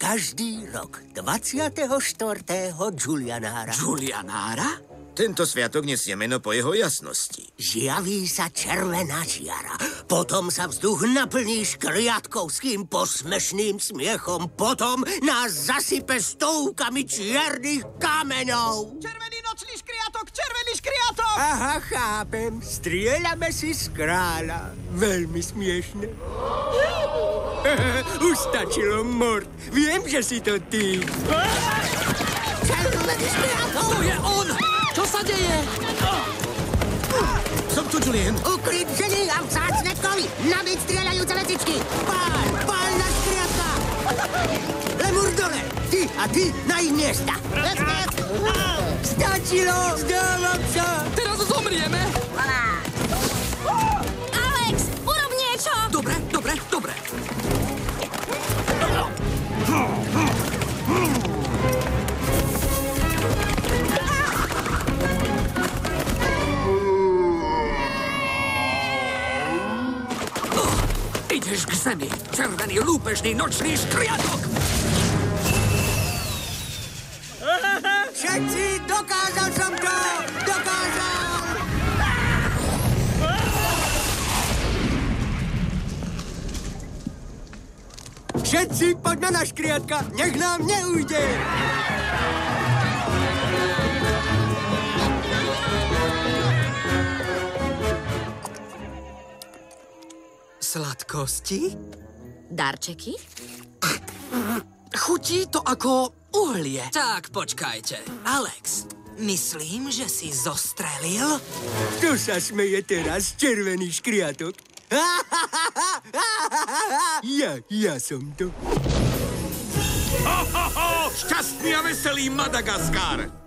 každý rok 24. Julianára Julianára? Tento sviatok nesie meno po jeho jasnosti. zjaví sa červená čiara. Potom sa vzduch naplní škriatkovským posmešným smiechom. Potom nás zasype stovkami čiernych kameňov. Červený nočný škriatok, červený škriatok! Aha, chápem. Strieľame si z kráľa. Veľmi smiešne. Už stačilo, Mort. Viem, že si to ty. Červený škriatok! To je on! Čo sa deje? Som tu, Julien. Ukryť ženy a vzácne kovy. Nabiť strieľajúce vecičky. Pál na škriatka. Lemur dole. Ty a ty na ich miesta. Stačilo. Zdávam sa. Teraz zomrieme. Alex, urob niečo! Dobre. Ideš k zemi, červený lúpežný nočný škriatok! Všetci, dokázal som to. Dokázal. Všetci, poďme na škriatka. Nech nám neujde. Sladkosti? Darčeky? Chutí to ako uhlie. Tak, počkajte. Alex, myslím, že si zostrelil? Kto sa smeje teraz, červený škriatok? Ja som to. Šťastný a veselý Madagaskar!